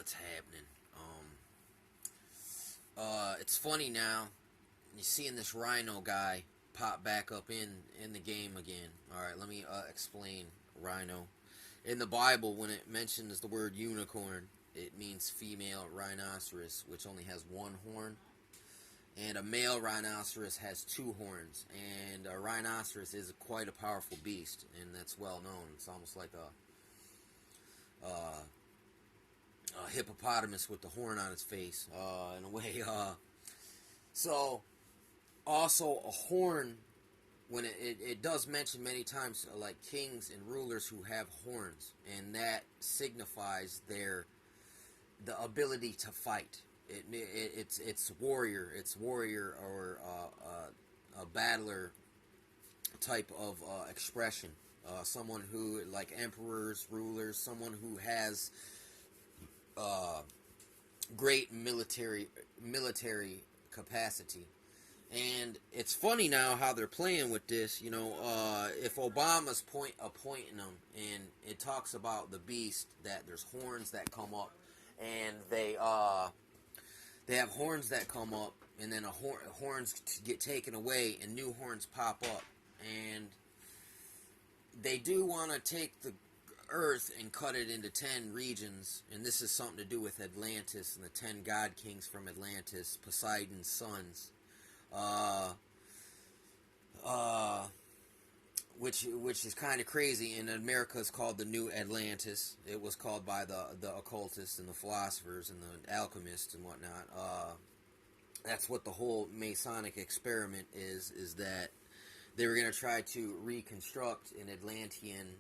what's happening. It's funny now. You're seeing this rhino guy pop back up in the game again. All right, let me explain rhino. In the Bible, when it mentions the word unicorn, it means female rhinoceros, which only has one horn. And a male rhinoceros has two horns. And a rhinoceros is quite a powerful beast, and that's well known. It's almost like a hippopotamus with the horn on its face, in a way. So, also a horn, when it does mention many times, like kings and rulers who have horns, and that signifies the ability to fight. It's warrior. It's warrior or a battler type of expression. Someone who, like emperors, rulers, someone who has great military capacity. And it's funny now how they're playing with this. If Obama's appointing them, and it talks about the beast, that there's horns that come up, and they have horns that come up, and then horns get taken away, and new horns pop up, and they do want to take the Earth and cut it into 10 regions, and this is something to do with Atlantis and the 10 god kings from Atlantis, Poseidon's sons, which is kind of crazy. And America is called the New Atlantis. It was called by the occultists and the philosophers and the alchemists and whatnot. That's what the whole Masonic experiment is that they were going to try to reconstruct an Atlantean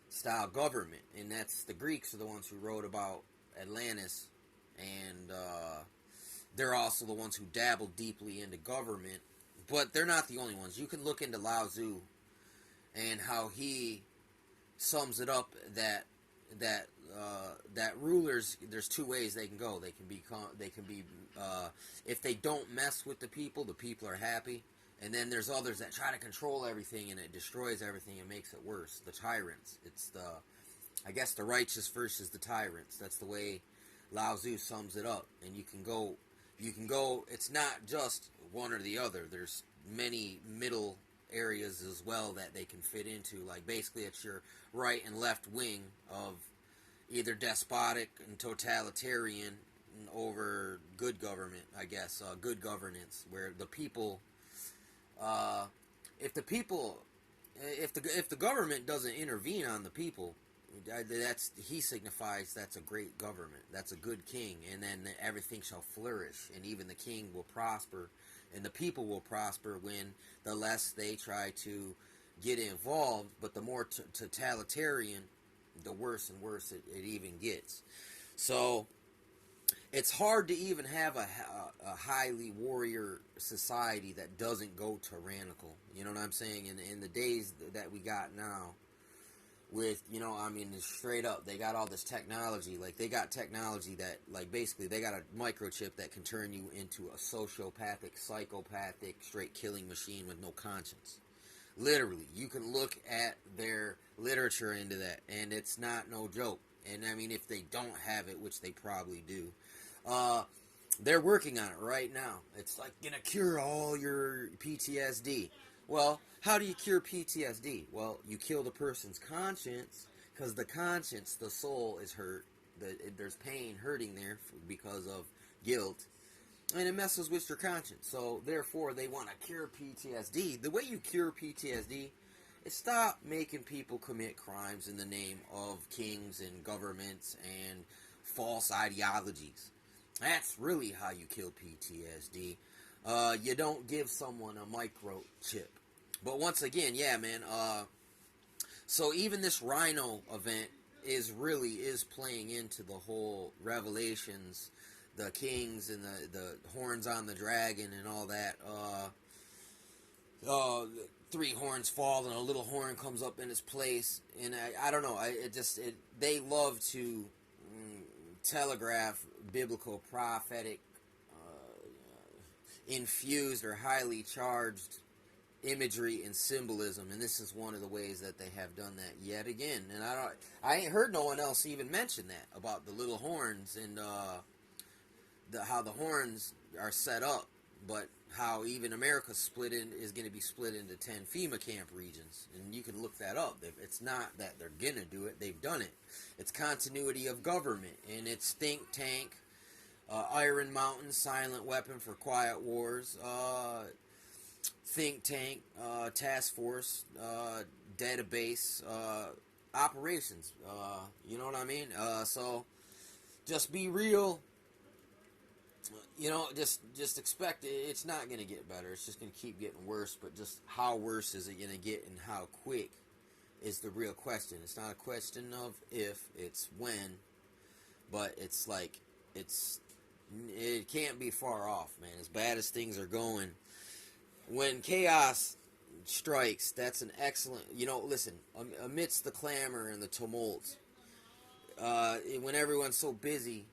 style government, and that's the Greeks are the ones who wrote about Atlantis, and they're also the ones who dabbled deeply into government, but they're not the only ones. You can look into Lao Tzu and how he sums it up that rulers, there's two ways they can go. They can be if they don't mess with the people are happy. And then there's others that try to control everything, and it destroys everything and makes it worse. The tyrants. It's I guess the righteous versus the tyrants. That's the way Lao Tzu sums it up. And you can go, it's not just one or the other. There's many middle areas as well that they can fit into. Like basically it's your right and left wing of either despotic and totalitarian over good government, I guess, good governance, where the people... if the government doesn't intervene on the people, he signifies that's a great government, that's a good king, and then everything shall flourish, and even the king will prosper, and the people will prosper when the less they try to get involved. But the more totalitarian, the worse and worse it even gets. So it's hard to even have a highly warrior society that doesn't go tyrannical. You know what I'm saying? In the days that we got now, with, straight up, they got all this technology. Like, they got technology that, like, basically, they got a microchip that can turn you into a sociopathic, psychopathic, straight killing machine with no conscience. Literally, you can look at their literature into that, and it's not no joke. And, if they don't have it, which they probably do, they're working on it right now. It's like gonna cure all your PTSD. Well, how do you cure PTSD? Well, you kill the person's conscience, because the conscience, the soul, is hurt. There's pain hurting there because of guilt, and it messes with your conscience. So therefore, they want to cure PTSD. The way you cure PTSD is stop making people commit crimes in the name of kings and governments and false ideologies. That's really how you kill PTSD. You don't give someone a microchip. But once again, yeah, man. So even this Rhino event is playing into the whole Revelations, the kings and the horns on the dragon and all that. Three horns fall and a little horn comes up in its place. And I don't know. They love to telegraph biblical, prophetic, infused or highly charged imagery and symbolism, and this is one of the ways that they have done that yet again. And I ain't heard no one else even mention that about the little horns and how the horns are set up, but how even America is going to be split into 10 FEMA camp regions, and you can look that up. It's not that they're gonna do it; they've done it. It's continuity of government, and it's think tank, Iron Mountain, silent weapon for quiet wars, think tank, task force, database, operations. You know what I mean? So just be real. You know, just expect it. It's not going to get better. It's just going to keep getting worse. But just how worse is it going to get, and how quick is the real question. It's not a question of if, it's when. But it's like it can't be far off, man. As bad as things are going, when chaos strikes, that's an excellent. You know, listen. Amidst the clamor and the tumult, when everyone's so busy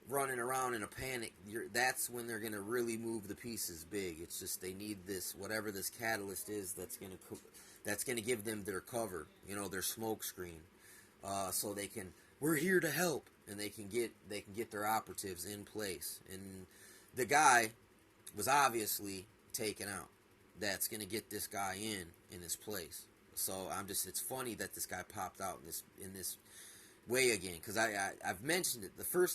running around in a panic, that's when they're going to really move the pieces big. It's just they need this, whatever this catalyst is, that's going to give them their cover, you know, their smoke screen, so they can, we're here to help, and they can get their operatives in place. And the guy was obviously taken out. That's going to get this guy in his place. So it's funny that this guy popped out in this way again, because I've mentioned it.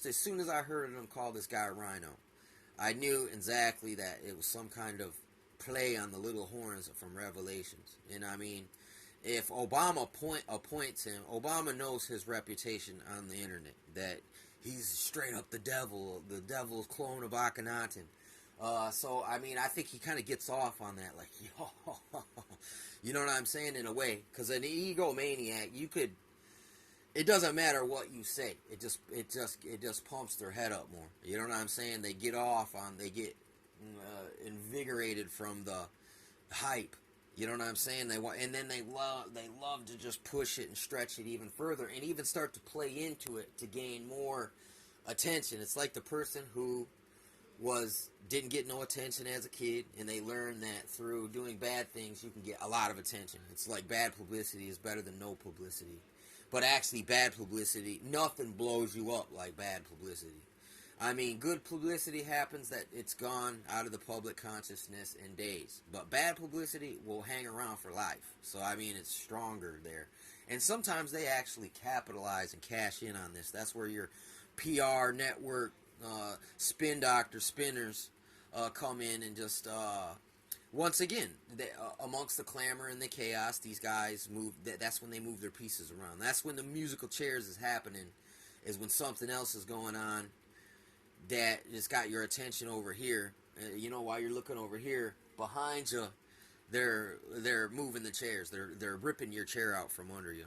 As soon as I heard him call this guy Rhino, I knew exactly that it was some kind of play on the little horns from Revelations. And I mean, if Obama appoints him, Obama knows his reputation on the internet, that he's straight up the devil's clone of Akhenaten. So I mean, I think he kind of gets off on that, like, yo, you know what I'm saying, in a way, because an egomaniac, it doesn't matter what you say. It just pumps their head up more. You know what I'm saying? They get invigorated from the hype. You know what I'm saying? They love to just push it and stretch it even further, and even start to play into it to gain more attention. It's like the person who didn't get no attention as a kid, and they learned that through doing bad things you can get a lot of attention. It's like bad publicity is better than no publicity. But actually, bad publicity, nothing blows you up like bad publicity. I mean, good publicity happens that it's gone out of the public consciousness in days. But bad publicity will hang around for life. So, I mean, it's stronger there. And sometimes they actually capitalize and cash in on this. That's where your PR network, spin doctor, spinners come in and just... once again, amongst the clamor and the chaos, these guys move. That's when they move their pieces around. That's when the musical chairs is happening. Is when something else is going on that just got your attention over here. You know, while you're looking over here, behind you, they're moving the chairs. They're ripping your chair out from under you.